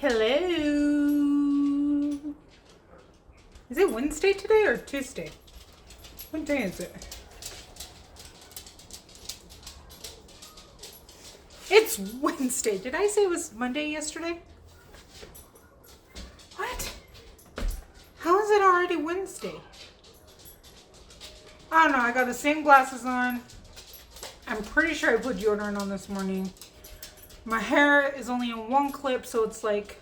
Hello. Is it Wednesday today or Tuesday? What day is it? It's Wednesday. Did I say it was Monday yesterday? What? How is it already Wednesday? I don't know. I got the same glasses on. I'm pretty sure I put deodorant on this morning. My hair is only in one clip, so it's like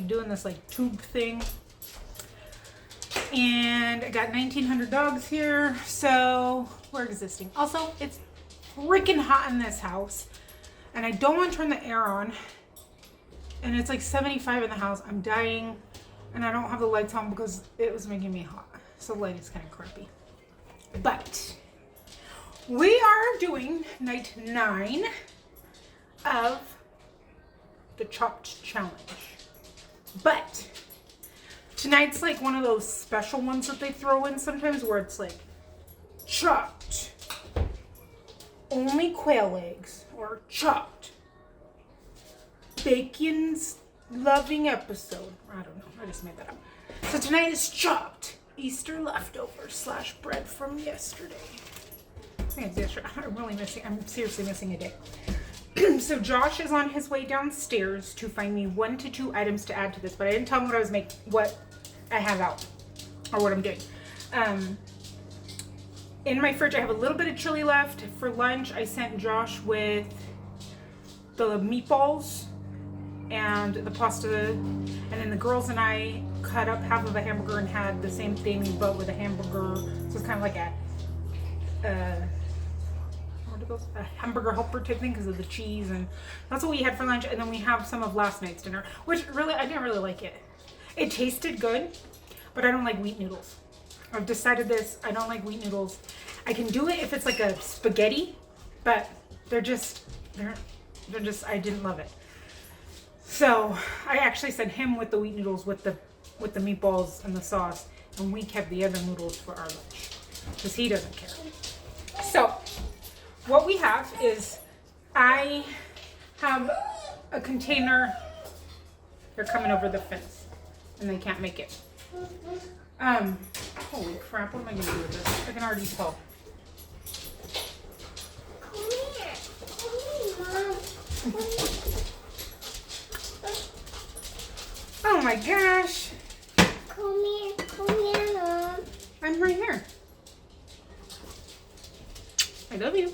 doing this like tube thing. And I got 1,900 dogs here, so we're existing. Also, it's freaking hot in this house, and I don't want to turn the air on. And it's like 75 in the house. I'm dying, and I don't have the lights on because it was making me hot. So the light is kind of crappy. But we are doing night 9 of the Chopped Challenge. But tonight's like one of those special ones that they throw in sometimes where it's like chopped only quail eggs or chopped bacon's loving episode. I don't know. I just made that up. So tonight is chopped Easter leftovers / bread from yesterday. I think it's yesterday. I'm seriously missing a day. So Josh is on his way downstairs to find me 1 to 2 items to add to this, but I didn't tell him what I have out or what I'm doing. In my fridge, I have a little bit of chili left. For lunch, I sent Josh with the meatballs and the pasta, and then the girls and I cut up half of a hamburger and had the same thing, but with a hamburger. So it's kind of like a hamburger helper type thing because of the cheese, and that's what we had for lunch. And then we have some of last night's dinner, which really I didn't really like it. It tasted good, but I don't like wheat noodles. I've decided this. I don't like wheat noodles. I can do it if it's like a spaghetti, but they're just I didn't love it. So I actually sent him with the wheat noodles with the meatballs and the sauce, and we kept the other noodles for our lunch because he doesn't care. So what we have is I have a container. They're coming over the fence and they can't make it. Holy crap, what am I gonna do with this? I can already tell. Come here, Mom. Oh my gosh. Come here, Mom. I'm right here. I love you.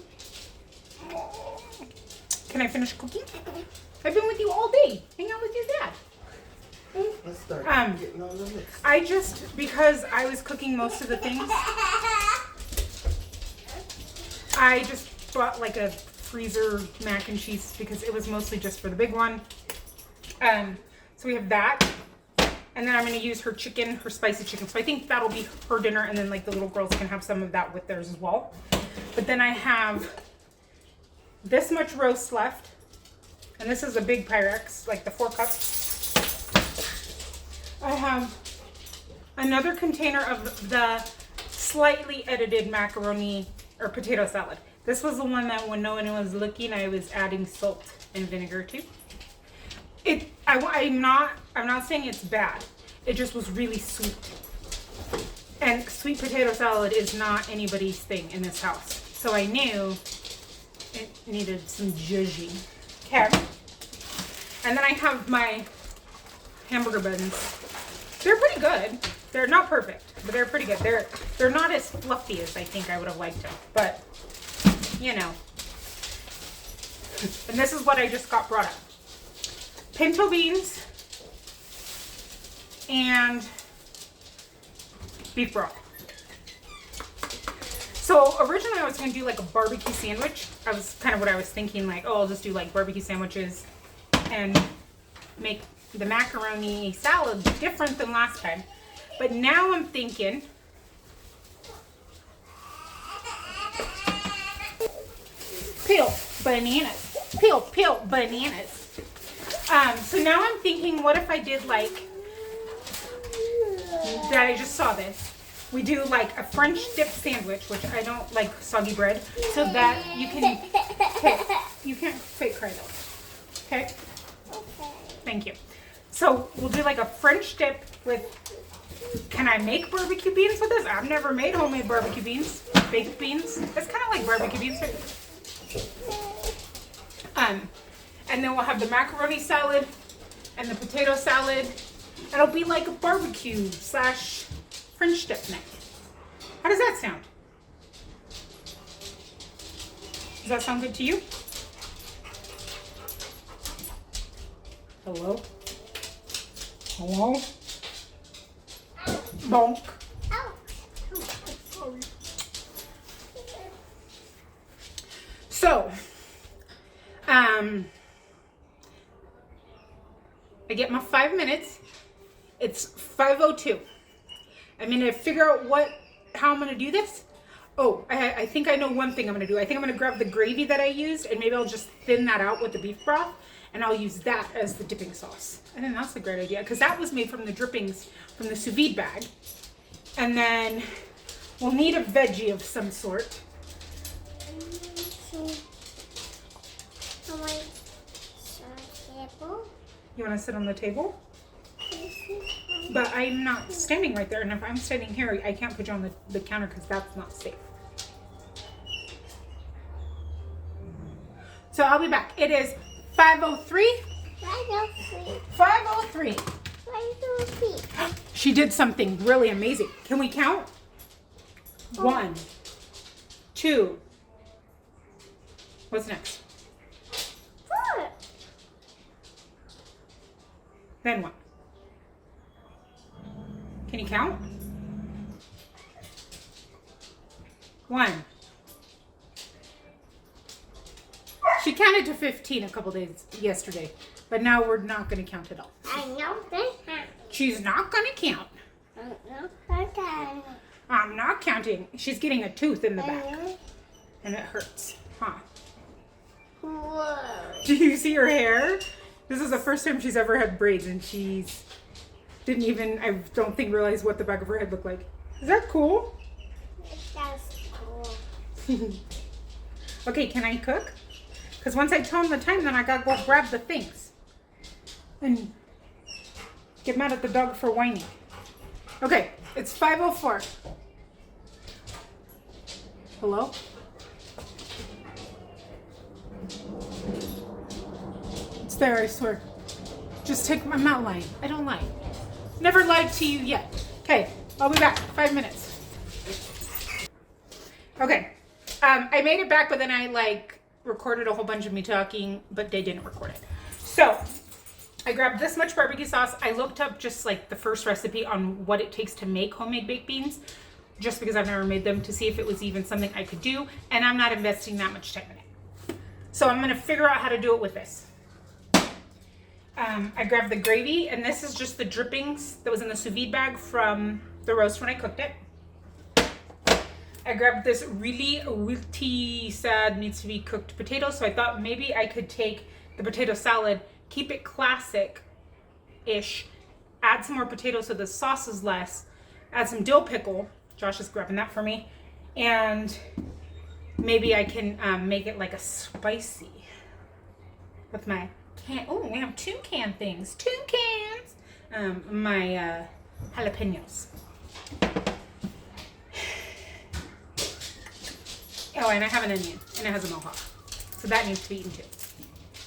Can I finish cooking? I've been with you all day. Hang out with your dad. Let's start getting on the mix. Because I was cooking most of the things, I just bought like a freezer mac and cheese because it was mostly just for the big one. So we have that. And then I'm going to use her spicy chicken. So I think that'll be her dinner, and then like the little girls can have some of that with theirs as well. But then I have this much roast left. And this is a big Pyrex, like the 4 cups. I have another container of the slightly edited macaroni or potato salad. This was the one that when no one was looking, I was adding salt and vinegar to. I'm not saying it's bad. It just was really sweet. And sweet potato salad is not anybody's thing in this house. So I knew it needed some zhuzhing. Okay. And then I have my hamburger buns. They're pretty good. They're not perfect, but they're pretty good. They're not as fluffy as I think I would have liked them, but you know. And this is what I just got brought up. Pinto beans and beef broth. So originally I was going to do like a barbecue sandwich. I was kind of what I was thinking, like, oh, I'll just do like barbecue sandwiches and make the macaroni salad different than last time. But now I'm thinking peel bananas. Peel bananas. So now I'm thinking, what if I did like that? I just saw this. We do like a French dip sandwich, which I don't like soggy bread, so that you can, okay, You can't fake cry though. Okay? Okay. Thank you. So we'll do like a French dip with, can I make barbecue beans with this? I've never made homemade barbecue beans. Baked beans. It's kind of like barbecue beans. And then we'll have the macaroni salad and the potato salad. It'll be like a barbecue slash French dip night. How does that sound? Does that sound good to you? Hello? Hello? Bonk. So, I get my 5 minutes. It's 5:02. I'm gonna figure out how I'm gonna do this. Oh, I think I know one thing I'm gonna do. I think I'm gonna grab the gravy that I used and maybe I'll just thin that out with the beef broth and I'll use that as the dipping sauce. I think that's a great idea because that was made from the drippings from the sous vide bag. And then we'll need a veggie of some sort. You want to sit on the table? But I'm not standing right there, and if I'm standing here, I can't put you on the counter because that's not safe. So I'll be back. It is 5:03. 5:03. 5:03. 5:03. She did something really amazing. Can we count? 1, 2. What's next? 4. Then what? Can you count? 1. She counted to 15 a couple days yesterday, but now we're not going to count at all. I know this. She's not going to count. I know this. I'm not counting. She's getting a tooth in the back, and it hurts. Huh? Whoa. Do you see her hair? This is the first time she's ever had braids, and she's didn't even, I don't think, realize what the back of her head looked like. Is that cool? That's cool. Okay, can I cook? Because once I tell him the time, then I gotta go grab the things. And get mad at the dog for whining. Okay, it's 5:04. Hello? It's there, I swear. Just take, I'm not lying. I don't lie. Never lied to you yet. Okay, I'll be back. 5 minutes. Okay, I made it back, but then I recorded a whole bunch of me talking, but they didn't record it. So I grabbed this much barbecue sauce. I looked up just the first recipe on what it takes to make homemade baked beans, just because I've never made them, to see if it was even something I could do, and I'm not investing that much time in it. So I'm gonna figure out how to do it with this. I grabbed the gravy, and this is just the drippings that was in the sous vide bag from the roast when I cooked it. I grabbed this really wilty, sad, needs to be cooked potato, so I thought maybe I could take the potato salad, keep it classic-ish, add some more potatoes so the sauce is less, add some dill pickle, Josh is grabbing that for me, and maybe I can make it like a spicy with my can. Oh, we have 2 can things. 2 cans. My jalapenos. Oh, and I have an onion, and it has a mohawk. So that needs to be eaten too.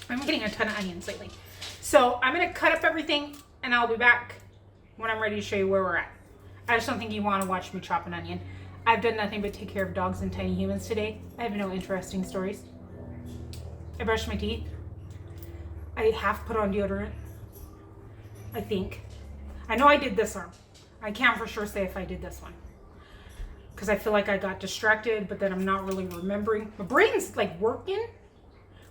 I'm getting a ton of onions lately. So I'm going to cut up everything, and I'll be back when I'm ready to show you where we're at. I just don't think you want to watch me chop an onion. I've done nothing but take care of dogs and tiny humans today. I have no interesting stories. I brushed my teeth. I half put on deodorant. I think. I know I did this arm. I can't for sure say if I did this one, because I feel like I got distracted, but then I'm not really remembering. My brain's working,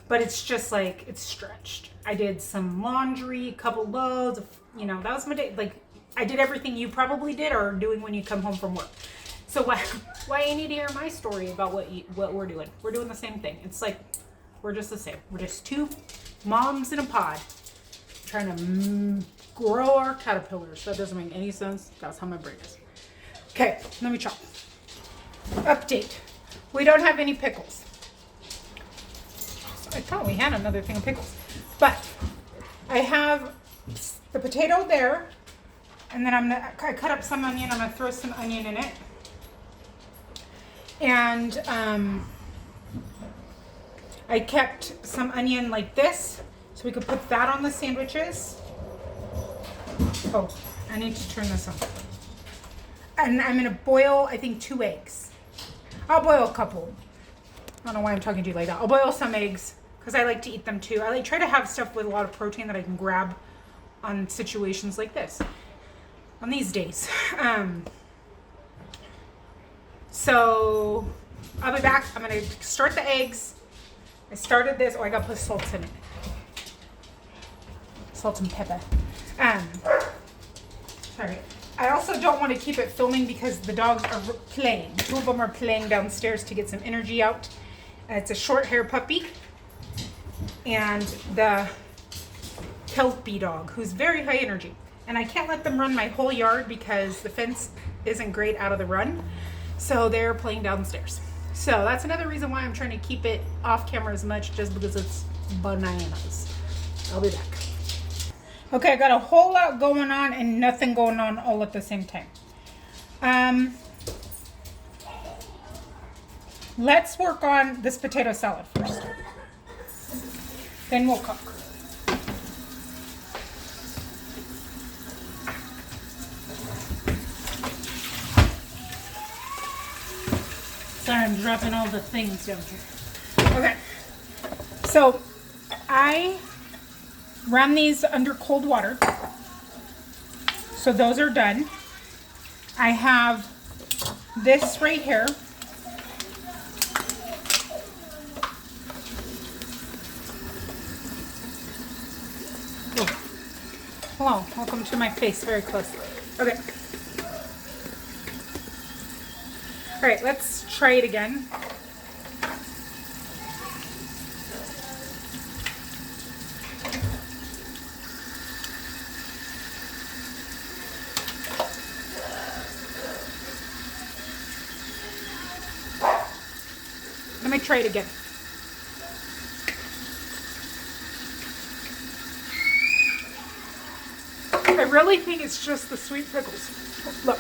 but it's just it's stretched. I did some laundry, a couple loads of, that was my day. I did everything you probably did or are doing when you come home from work. So why you need to hear my story about what we're doing? We're doing the same thing. It's we're just the same. We're just 2 moms in a pod trying to grow our caterpillars. That doesn't make any sense. That's how my brain is. Okay, let me chop. Update. We don't have any pickles. thought we had another thing of pickles. But I have the potato there. And then I cut up some onion. I'm gonna throw some onion in it. And I kept some onion like this, so we could put that on the sandwiches. Oh, I need to turn this on. And I'm gonna boil, I think, 2 eggs. I'll boil a couple. I don't know why I'm talking to you like that. I'll boil some eggs because I like to eat them too. I try to have stuff with a lot of protein that I can grab on situations like this. On these days. So I'll be back. I'm gonna start the eggs. I started this. Oh, I gotta put salt in it. Salt and pepper. Sorry. I also don't want to keep it filming because the dogs are playing. 2 of them are playing downstairs to get some energy out. It's a short hair puppy and the Kelpie dog, who's very high energy. And I can't let them run my whole yard because the fence isn't great out of the run. So they're playing downstairs. So that's another reason why I'm trying to keep it off camera as much, just because it's bananas. I'll be back. Okay, I got a whole lot going on and nothing going on all at the same time. Let's work on this potato salad first. Then we'll cook. Sorry, I'm dropping all the things down here. Okay, so I ran these under cold water. So those are done. I have this right here. Oh. Hello, welcome to my face very closely. Okay. All right, let's try it again. Let me try it again. I really think it's just the sweet pickles. Look.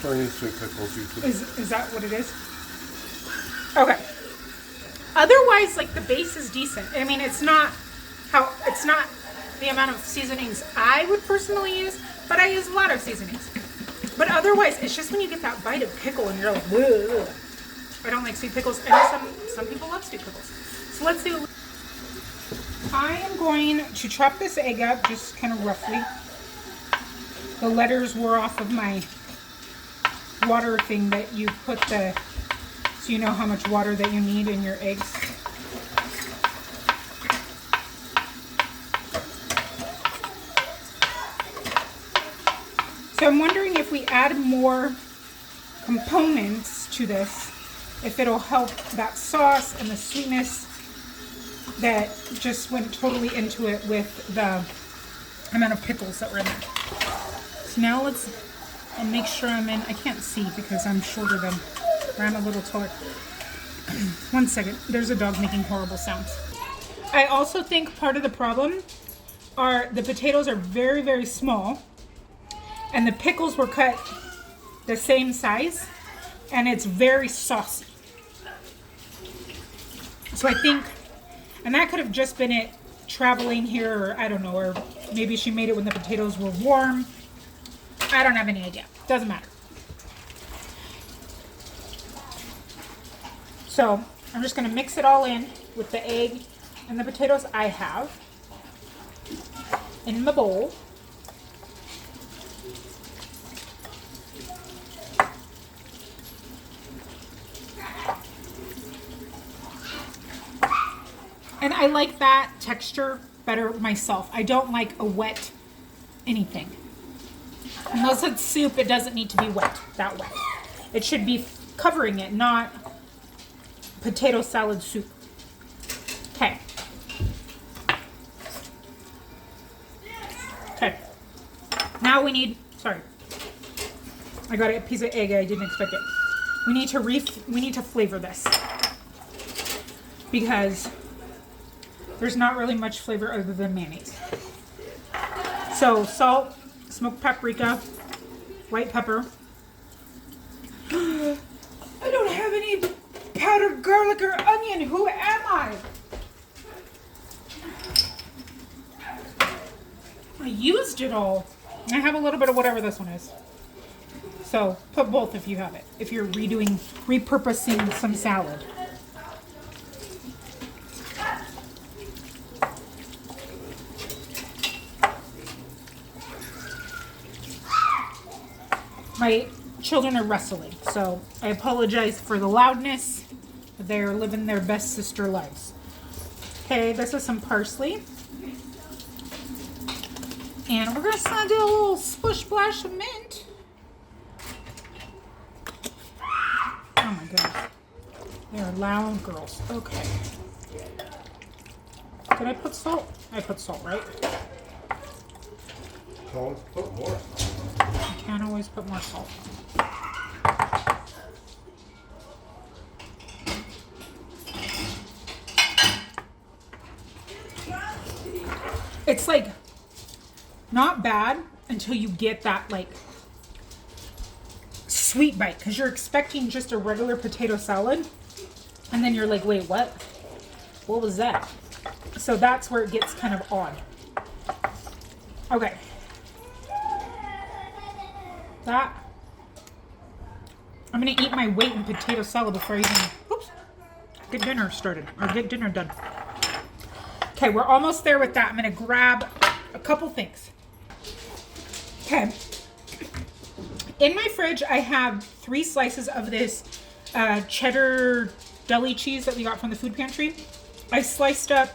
Chinese sweet pickles usually. Is that what it is? Okay. Otherwise, like, the base is decent. I mean, it's not the amount of seasonings I would personally use, but I use a lot of seasonings. But otherwise, it's just when you get that bite of pickle and you're like, ugh. I don't like sweet pickles, and some people love sweet pickles. So let's do. I am going to chop this egg up just kind of roughly. The letters were off of my water thing that you put so you know how much water that you need in your eggs. So I'm wondering if we add more components to this, if it'll help that sauce and the sweetness that just went totally into it with the amount of pickles that were in there. So now I'll make sure I'm in. I can't see because I'm shorter than, or I'm a little taller. 1 second. There's a dog making horrible sounds. I also think part of the problem are the potatoes are very, very small, and the pickles were cut the same size, and it's very saucy. So I think, and that could have just been it traveling here, or I don't know, or maybe she made it when the potatoes were warm. I don't have any idea. Doesn't matter. So I'm just going to mix it all in with the egg and the potatoes I have in my bowl. And I like that texture better myself. I don't like a wet anything. Unless it's soup, it doesn't need to be wet that way. It should be covering it, not potato salad soup. Okay. Okay. Now we need, sorry. I got a piece of egg, I didn't expect it. we need to flavor this because there's not really much flavor other than mayonnaise. So salt, smoked paprika, white pepper. I don't have any powdered garlic or onion. Who am I? I used it all. I have a little bit of whatever this one is. So put both if you have it. If you're repurposing some salad. My children are wrestling, so I apologize for the loudness. They're living their best sister lives. Okay, this is some parsley. And we're just gonna do a little splish splash of mint. Oh my goodness. They're loud girls. Okay. Did I put salt? I put salt, right? Always put more. I can't always put more salt. It's like not bad until you get that like sweet bite because you're expecting just a regular potato salad and then you're like, wait, what was that? So that's where it gets kind of odd. Okay, that I'm gonna eat my weight in potato salad before I even get dinner started or get dinner done. Okay, we're almost there with that. I'm gonna grab a couple things. Okay, in my fridge I have 3 slices of this cheddar deli cheese that we got from the food pantry. I sliced up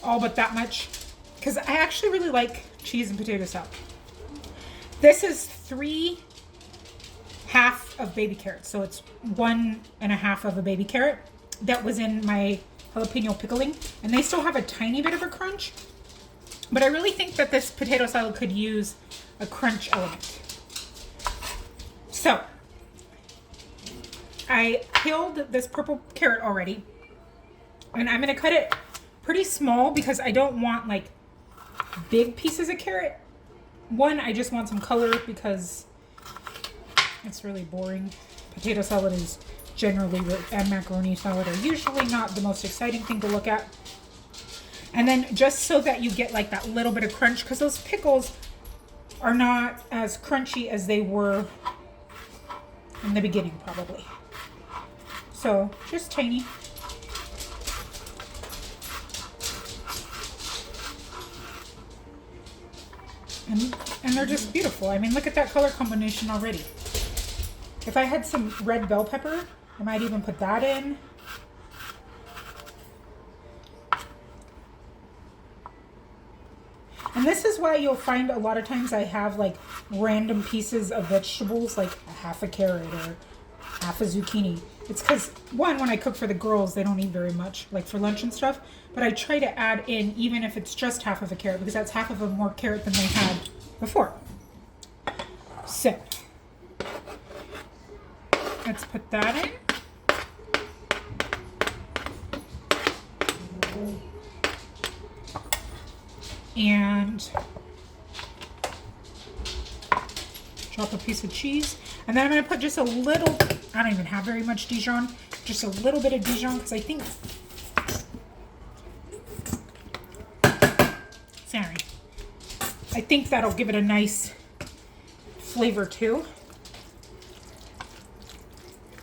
all but that much because I actually really like cheese and potato salad. This is 3 half of baby carrots, so it's 1.5 of a baby carrot that was in my jalapeno pickling, and they still have a tiny bit of a crunch, but I really think that this potato salad could use a crunch element. So I peeled this purple carrot already, and I'm gonna cut it pretty small because I don't want like big pieces of carrot. One, I just want some color because it's really boring. Potato salad is generally, and macaroni salad are usually not the most exciting thing to look at. And then just so that you get like that little bit of crunch, because those pickles are not as crunchy as they were in the beginning probably. So just tiny. And they're just beautiful. I mean, look at that color combination already. If I had some red bell pepper, I might even put that in. And this is why you'll find a lot of times I have like random pieces of vegetables, like a half a carrot or half a zucchini. It's because, one, when I cook for the girls, they don't eat very much, like for lunch and stuff. But I try to add in, even if it's just half of a carrot, because that's half of a more carrot than they had before. So let's put that in. And drop a piece of cheese. And then I'm going to put just a little, I don't even have very much Dijon, just a little bit of Dijon because I think, sorry, I think that'll give it a nice flavor too.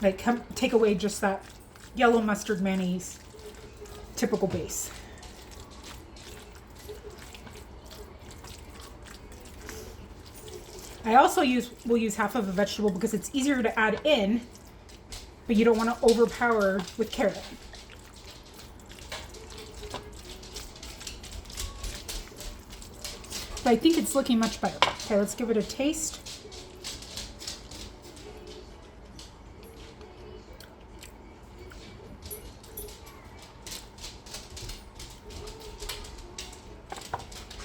Like take away just that yellow mustard mayonnaise typical base. I also will use half of a vegetable because it's easier to add in, but you don't want to overpower with carrot. But I think it's looking much better. Okay, let's give it a taste.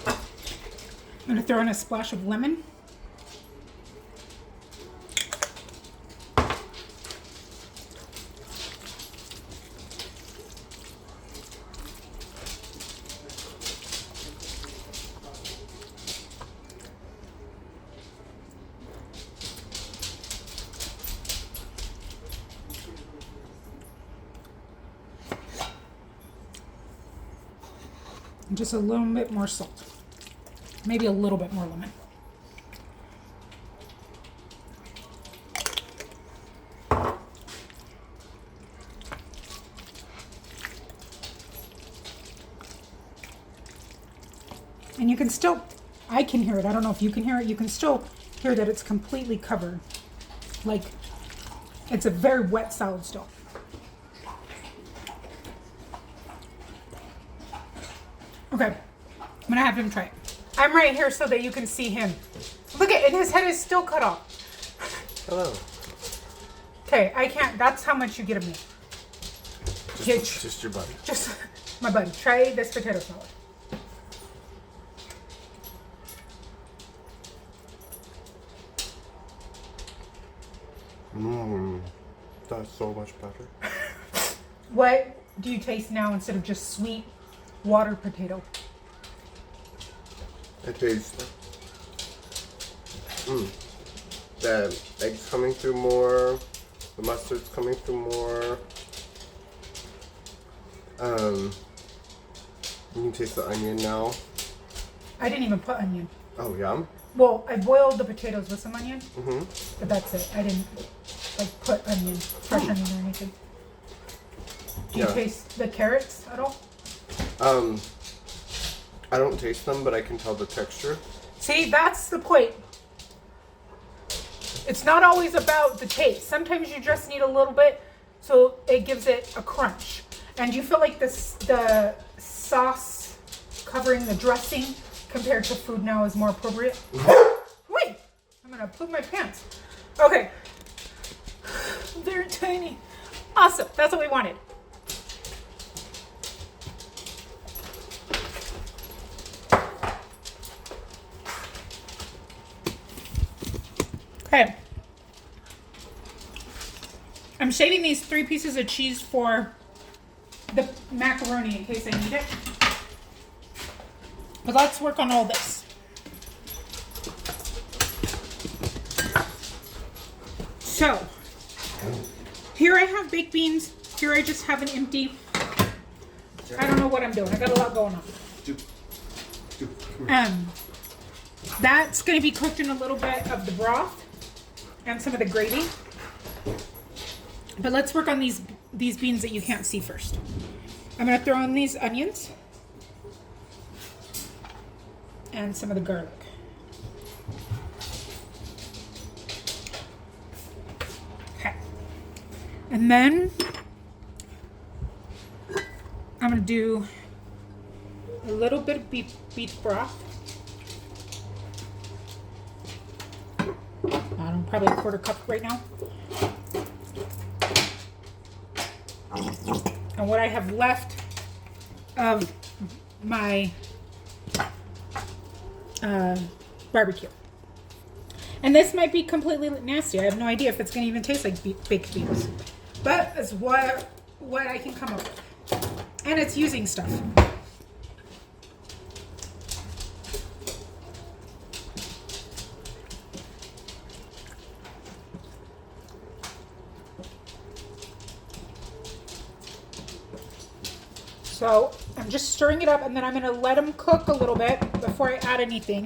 I'm going to throw in a splash of lemon. Just a little bit more salt. Maybe a little bit more lemon. And you can still, I can hear it. I don't know if you can hear it. You can still hear that it's completely covered. Like, it's a very wet salad still. Okay, I'm gonna have him try it. I'm right here so that you can see him. Look at, and his head is still cut off. Hello. Okay, I can't, that's how much you get of me. Just your buddy. Just my buddy. Try this potato salad. Mmm. That's so much better. What do you taste now instead of just sweet water potato? I taste the eggs coming through more, the mustard's coming through more. You can taste the onion now. I didn't even put onion. Oh, yum. Well, I boiled the potatoes with some onion, Mm-hmm. but that's it. I didn't like put onion, fresh onion or anything. Do you Yeah. taste the carrots at all? I don't taste them, but I can tell the texture. See, that's the point. It's not always about the taste. Sometimes you just need a little bit so it gives it a crunch. And you feel like the sauce covering the dressing compared to food now is more appropriate? Wait, I'm gonna poop my pants. Okay. They're tiny. Awesome, that's what we wanted. Okay. I'm saving these 3 pieces of cheese for the macaroni in case I need it. But let's work on all this. So, here I have baked beans. Here I just have an empty. I don't know what I'm doing. I got a lot going on. That's going to be cooked in a little bit of the broth and some of the gravy. But let's work on these beans that you can't see first. I'm going to throw in these onions and some of the garlic. Okay. And then I'm going to do a little bit of beef broth. I don't know, probably a 1/4 cup right now. And what I have left of my barbecue. And this might be completely nasty. I have no idea if it's going to even taste like baked beans. But it's what I can come up with. And it's using stuff. So I'm just stirring it up and then I'm going to let them cook a little bit before I add anything.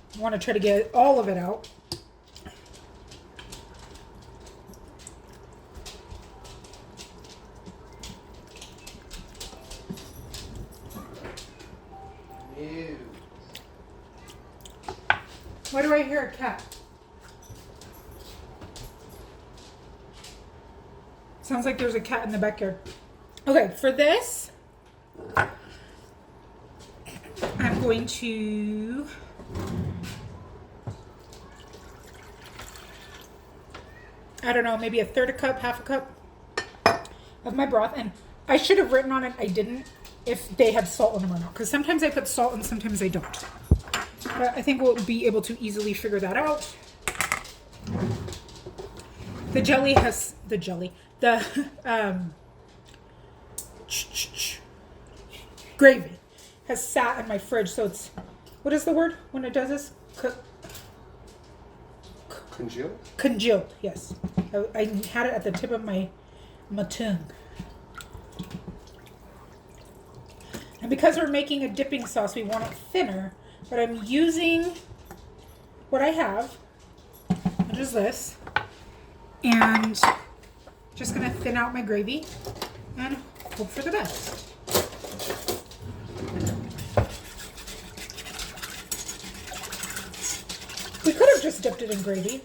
I want to try to get all of it out. Ew. Why do I hear a cat? Sounds like there's a cat in the backyard. Okay, for this, I'm going to I don't know, maybe a 1/3 cup, 1/2 cup of my broth. And I should have written on it, I didn't, if they had salt in them or not. Because sometimes I put salt and sometimes I don't. But I think we'll be able to easily figure that out. The gravy has sat in my fridge, so it's, what is the word when it does this? Congealed? Congealed, yes. I had it at the tip of my tongue. And because we're making a dipping sauce, we want it thinner. But I'm using what I have, which is this. And just gonna thin out my gravy and hope for the best. We could have just dipped it in gravy.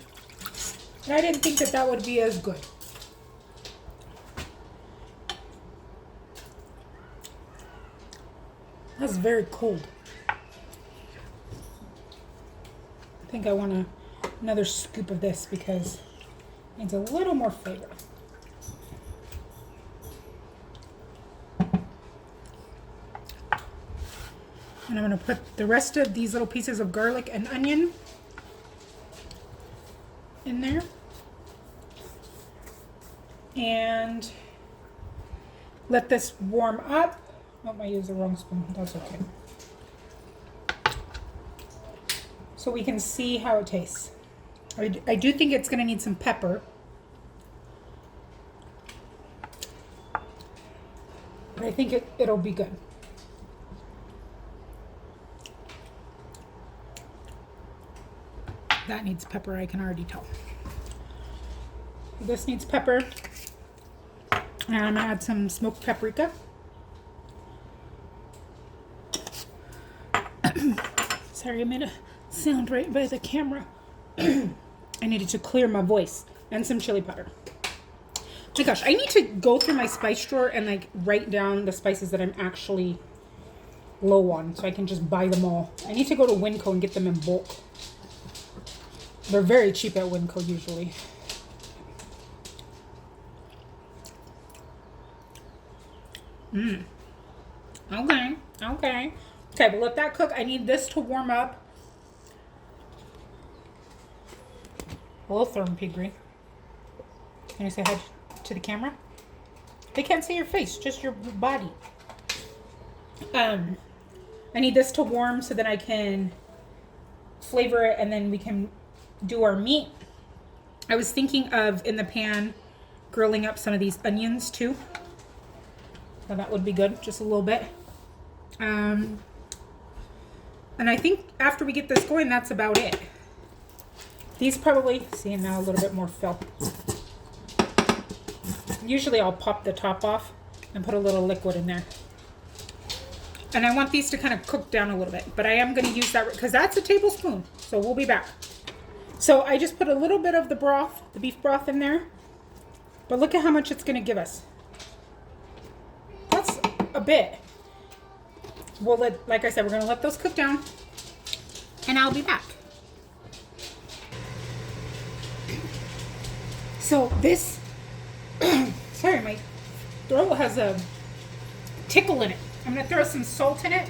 And I didn't think that that would be as good. That's very cold. I think I want another scoop of this because it needs a little more flavor. And I'm going to put the rest of these little pieces of garlic and onion in there. And let this warm up. Oh, I used the wrong spoon. That's okay. So we can see how it tastes. I do think it's going to need some pepper. But I think it'll be good. That needs pepper, I can already tell. This needs pepper. And I'm going to add some smoked paprika. Sorry, I made a sound right by the camera. I needed to clear my voice. And some chili powder. Oh my gosh, I need to go through my spice drawer and like write down the spices that I'm actually low on so I can just buy them all. I need to go to Winco and get them in bulk. They're very cheap at Winco usually. Okay. Okay, but let that cook. I need this to warm up. Hello, Thermopigry. Can you say hi to the camera? They can't see your face, just your body. I need this to warm so that I can flavor it and then we can do our meat. I was thinking of, in the pan, grilling up some of these onions too. So that would be good, just a little bit. And I think after we get this going, that's about it. These probably, see now a little bit more fill. Usually I'll pop the top off and put a little liquid in there. And I want these to kind of cook down a little bit, but I am going to use that because that's a tablespoon. So we'll be back. So I just put a little bit of the broth, the beef broth in there, but look at how much it's going to give us. That's a bit. We'll let, like I said, we're going to let those cook down and I'll be back. So this, sorry, my throat has a tickle in it. I'm going to throw some salt in it.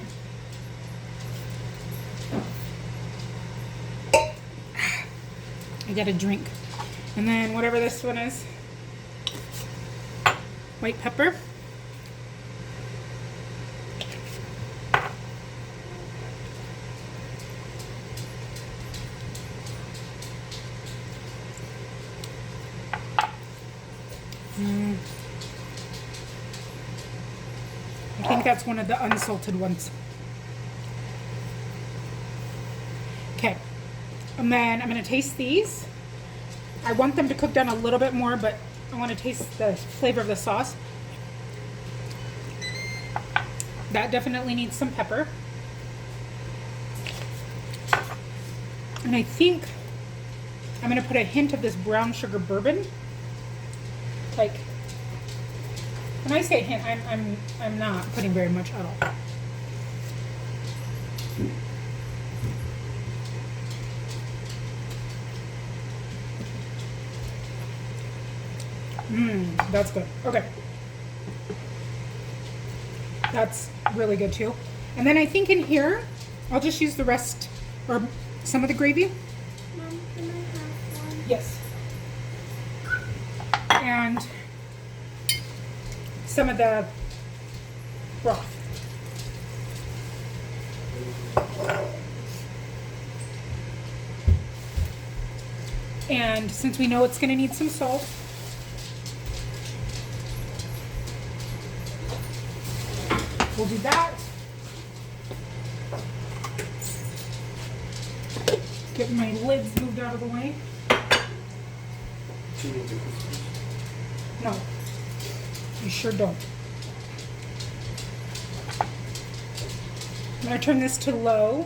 I got a drink. And then whatever this one is, white pepper. I think that's one of the unsalted ones. Okay, and then I'm going to taste these. I want them to cook down a little bit more, but I want to taste the flavor of the sauce. That definitely needs some pepper. And I think I'm going to put a hint of this brown sugar bourbon. Like, when I say hint, I'm not putting very much at all. That's good. Okay. That's really good too. And then I think in here, I'll just use the rest, or some of the gravy. Mom, can I have one? Yes. And some of the broth. And since we know it's gonna need some salt, we'll do that. Get my lids moved out of the way. No, you sure don't. I'm gonna turn this to low.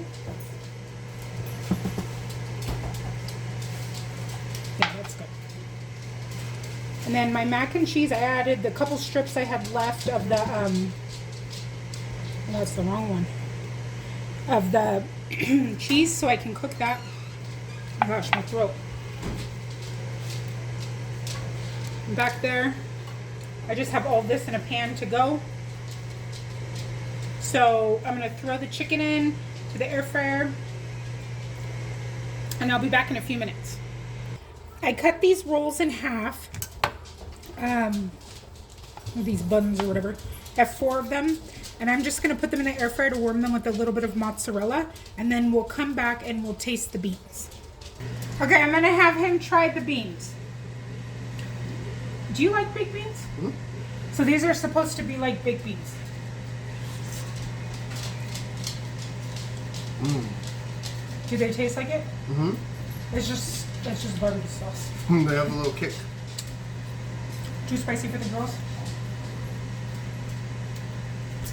Yeah, that's good. And then my mac and cheese, I added the couple strips I had left of the, that's the wrong one, of the cheese, so I can cook that. Oh my gosh, my throat. And back there, I just have all this in a pan to go. So I'm gonna throw the chicken in to the air fryer, and I'll be back in a few minutes. I cut these rolls in half, these buns or whatever. I have 4 of them, and I'm just gonna put them in the air fryer to warm them with a little bit of mozzarella, and then we'll come back and we'll taste the beans. Okay, I'm gonna have him try the beans. Do you like baked beans? Mm-hmm. So these are supposed to be like baked beans. Mm. Do they taste like it? Mm-hmm. It's just barbecue sauce. They have a little kick. Too spicy for the girls?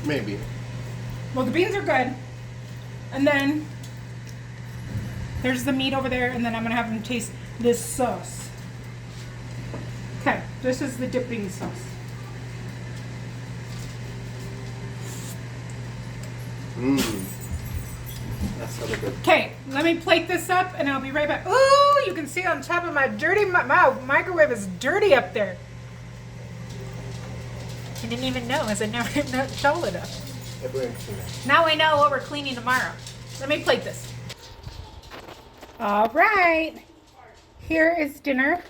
Maybe. Well, the beans are good. And then there's the meat over there, and then I'm gonna have them taste this sauce. Okay, this is the dipping sauce. Mmm. That's really good. Okay, let me plate this up and I'll be right back. Ooh, you can see on top of my dirty, my microwave is dirty up there. I didn't even know as I never told it up. Now we know what we're cleaning tomorrow. Let me plate this. All right, here is dinner.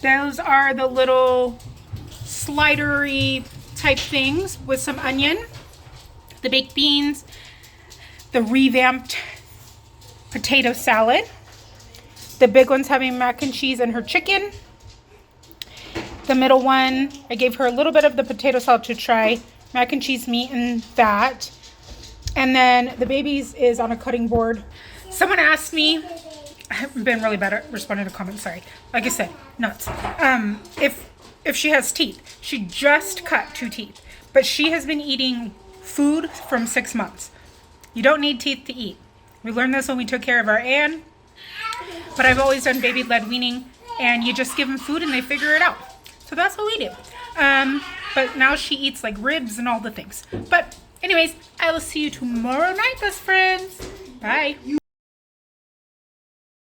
Those are the little slidery type things with some onion, the baked beans, the revamped potato salad. The big one's having mac and cheese and her chicken. The middle one, I gave her a little bit of the potato salad to try, mac and cheese, meat, and that. And then the baby's is on a cutting board. Someone asked me, I haven't been really bad at responding to comments, sorry. Like I said, nuts. If she has teeth. She just cut 2 teeth, but she has been eating food from 6 months. You don't need teeth to eat. We learned this when we took care of our Ann, but I've always done baby-led weaning, and you just give them food and they figure it out. So that's what we do. But now she eats like ribs and all the things. But anyways, I will see you tomorrow night, best friends. Bye.